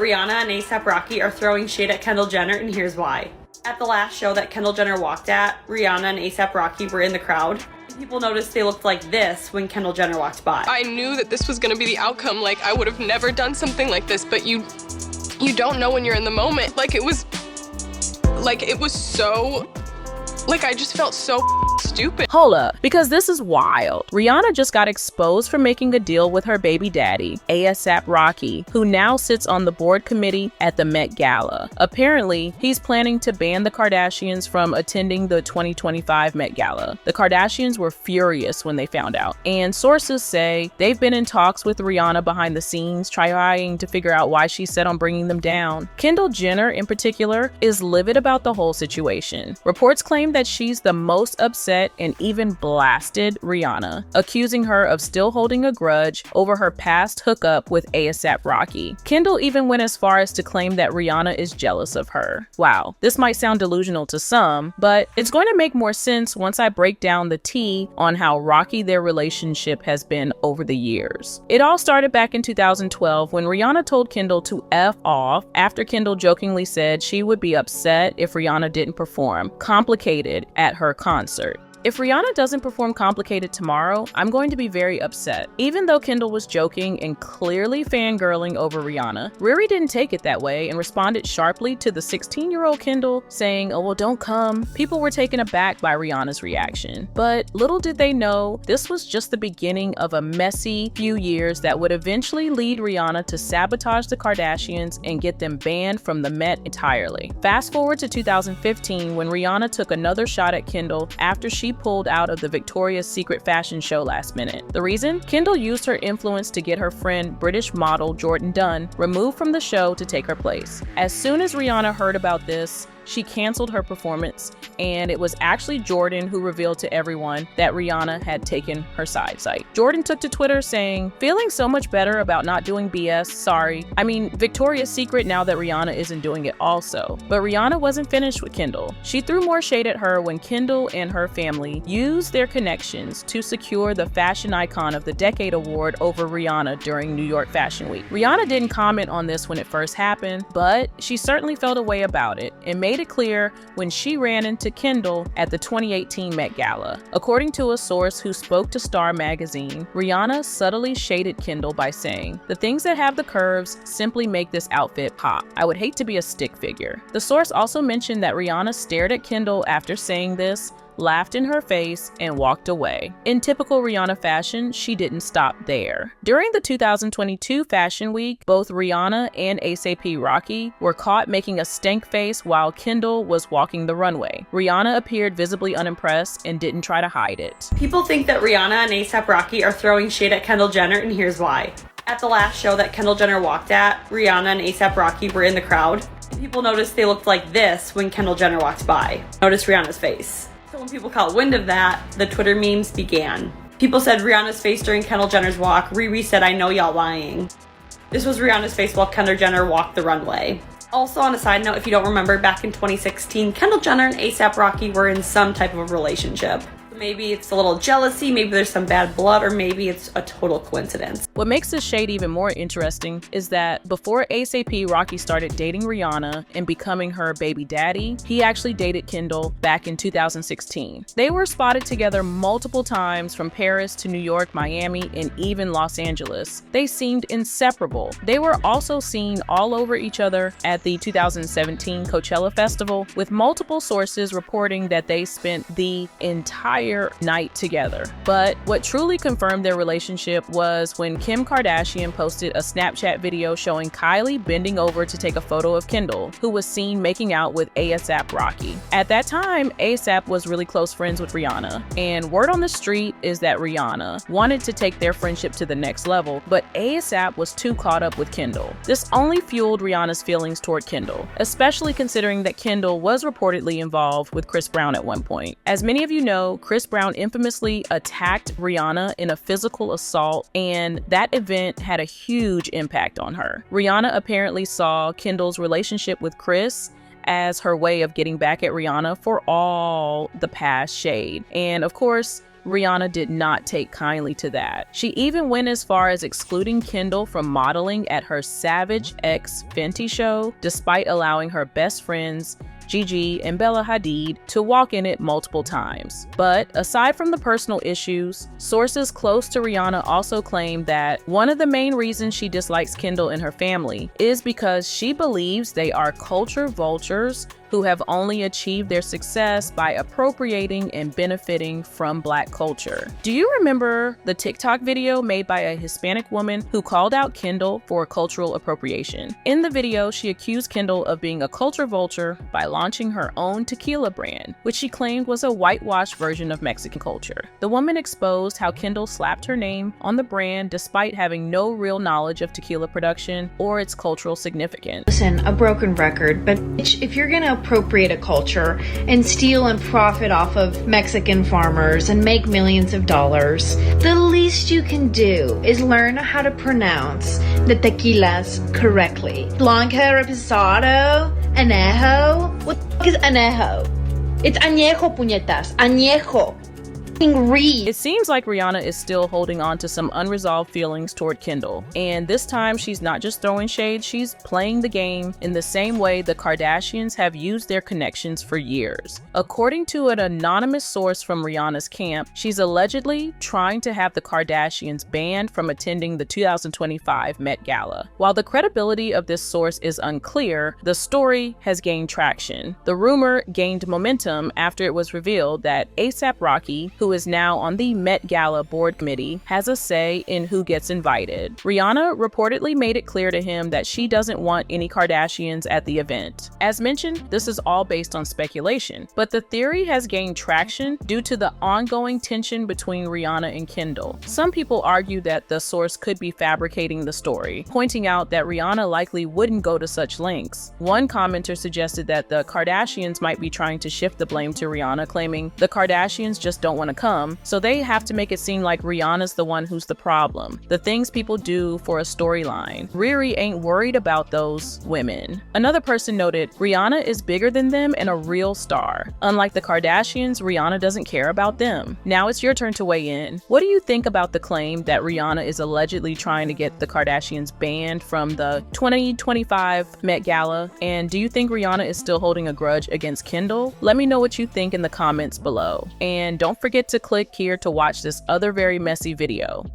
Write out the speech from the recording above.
Rihanna and A$AP Rocky are throwing shade at Kendall Jenner, and here's why. At the last show that Kendall Jenner walked at, Rihanna and A$AP Rocky were in the crowd. People noticed they looked like this when Kendall Jenner walked by. I knew that this was gonna be the outcome. Like, I would have never done something like this, but you don't know when you're in the moment. It was so, I just felt so stupid. Hold up, because this is wild. Rihanna just got exposed for making a deal with her baby daddy, A$AP Rocky, who now sits on the board committee at the Met Gala. Apparently, he's planning to ban the Kardashians from attending the 2025 Met Gala. The Kardashians were furious when they found out, and sources say they've been in talks with Rihanna behind the scenes, trying to figure out why she's set on bringing them down. Kendall Jenner, in particular, is livid about the whole situation. Reports claim that she's the most upset and even blasted Rihanna, accusing her of still holding a grudge over her past hookup with A$AP Rocky. Kendall even went as far as to claim that Rihanna is jealous of her. Wow, this might sound delusional to some, but it's going to make more sense once I break down the tea on how rocky their relationship has been over the years. It all started back in 2012 when Rihanna told Kendall to F off after Kendall jokingly said she would be upset if Rihanna didn't perform Complicated at her concert. If Rihanna doesn't perform Complicated tomorrow, I'm going to be very upset. Even though Kendall was joking and clearly fangirling over Rihanna, Riri didn't take it that way and responded sharply to the 16-year-old Kendall, saying, "Oh, well, don't come." People were taken aback by Rihanna's reaction. But little did they know, this was just the beginning of a messy few years that would eventually lead Rihanna to sabotage the Kardashians and get them banned from the Met entirely. Fast forward to 2015 when Rihanna took another shot at Kendall after she pulled out of the Victoria's Secret fashion show last minute. The reason? Kendall used her influence to get her friend British model Jordan Dunn removed from the show to take her place. As soon as Rihanna heard about this, she canceled her performance, and it was actually Jordan who revealed to everyone that Rihanna had taken her side. Jordan took to Twitter saying, "Feeling so much better about not doing BS, sorry. I mean, Victoria's Secret now that Rihanna isn't doing it also." But Rihanna wasn't finished with Kendall. She threw more shade at her when Kendall and her family used their connections to secure the Fashion Icon of the Decade award over Rihanna during New York Fashion Week. Rihanna didn't comment on this when it first happened, but she certainly felt a way about it and made it clear when she ran into Kendall at the 2018 Met Gala. According to a source who spoke to Star magazine, Rihanna subtly shaded Kendall by saying, "The things that have the curves simply make this outfit pop. I would hate to be a stick figure." The source also mentioned that Rihanna stared at Kendall after saying this, laughed in her face, and walked away. In typical Rihanna fashion, she didn't stop there. During the 2022 Fashion Week, both Rihanna and A$AP Rocky were caught making a stank face while Kendall was walking the runway. Rihanna appeared visibly unimpressed and didn't try to hide it. People think that Rihanna and A$AP Rocky are throwing shade at Kendall Jenner, and here's why. At the last show that Kendall Jenner walked at, Rihanna and A$AP Rocky were in the crowd. People noticed they looked like this when Kendall Jenner walked by. Notice Rihanna's face. So when people caught wind of that, the Twitter memes began. People said Rihanna's face during Kendall Jenner's walk. Riri said, "I know y'all lying." This was Rihanna's face while Kendall Jenner walked the runway. Also, on a side note, if you don't remember, back in 2016, Kendall Jenner and A$AP Rocky were in some type of relationship. Maybe it's a little jealousy, maybe there's some bad blood, or maybe it's a total coincidence. What makes this shade even more interesting is that before A$AP Rocky started dating Rihanna and becoming her baby daddy, he actually dated Kendall back in 2016. They were spotted together multiple times from Paris to New York, Miami, and even Los Angeles. They seemed inseparable. They were also seen all over each other at the 2017 Coachella Festival, with multiple sources reporting that they spent the entire night together. But what truly confirmed their relationship was when Kim Kardashian posted a Snapchat video showing Kylie bending over to take a photo of Kendall, who was seen making out with A$AP Rocky. At that time, A$AP was really close friends with Rihanna, and word on the street is that Rihanna wanted to take their friendship to the next level, but A$AP was too caught up with Kendall. This only fueled Rihanna's feelings toward Kendall, especially considering that Kendall was reportedly involved with Chris Brown at one point. As many of you know, Chris Brown infamously attacked Rihanna in a physical assault, and that event had a huge impact on her. Rihanna apparently saw Kendall's relationship with Chris as her way of getting back at Rihanna for all the past shade. And of course, Rihanna did not take kindly to that. She even went as far as excluding Kendall from modeling at her Savage X Fenty show, despite allowing her best friends Gigi and Bella Hadid to walk in it multiple times. But aside from the personal issues, sources close to Rihanna also claim that one of the main reasons she dislikes Kendall and her family is because she believes they are culture vultures who have only achieved their success by appropriating and benefiting from Black culture. Do you remember the TikTok video made by a Hispanic woman who called out Kendall for cultural appropriation? In the video, she accused Kendall of being a culture vulture by launching her own tequila brand, which she claimed was a whitewashed version of Mexican culture. The woman exposed how Kendall slapped her name on the brand despite having no real knowledge of tequila production or its cultural significance. Listen, a broken record, but if you're gonna appropriate a culture and steal and profit off of Mexican farmers and make millions of dollars, the least you can do is learn how to pronounce the tequilas correctly. Blanca, reposado, añejo. What the fuck is añejo? It's añejo, puñetas. Añejo. Read. It seems like Rihanna is still holding on to some unresolved feelings toward Kendall, and this time she's not just throwing shade, she's playing the game in the same way the Kardashians have used their connections for years. According to an anonymous source from Rihanna's camp, she's allegedly trying to have the Kardashians banned from attending the 2025 Met Gala. While the credibility of this source is unclear, the story has gained traction. The rumor gained momentum after it was revealed that A$AP Rocky, who is now on the Met Gala board committee, has a say in who gets invited. Rihanna reportedly made it clear to him that she doesn't want any Kardashians at the event. As mentioned, this is all based on speculation, but the theory has gained traction due to the ongoing tension between Rihanna and Kendall. Some people argue that the source could be fabricating the story, pointing out that Rihanna likely wouldn't go to such lengths. One commenter suggested that the Kardashians might be trying to shift the blame to Rihanna, claiming the Kardashians just don't want to come, so they have to make it seem like Rihanna's the one who's the problem. The things people do for a storyline. Riri ain't worried about those women. Another person noted, Rihanna is bigger than them and a real star. Unlike the Kardashians, Rihanna doesn't care about them. Now it's your turn to weigh in. What do you think about the claim that Rihanna is allegedly trying to get the Kardashians banned from the 2025 Met Gala? And do you think Rihanna is still holding a grudge against Kendall? Let me know what you think in the comments below. And don't forget to click here to watch this other very messy video.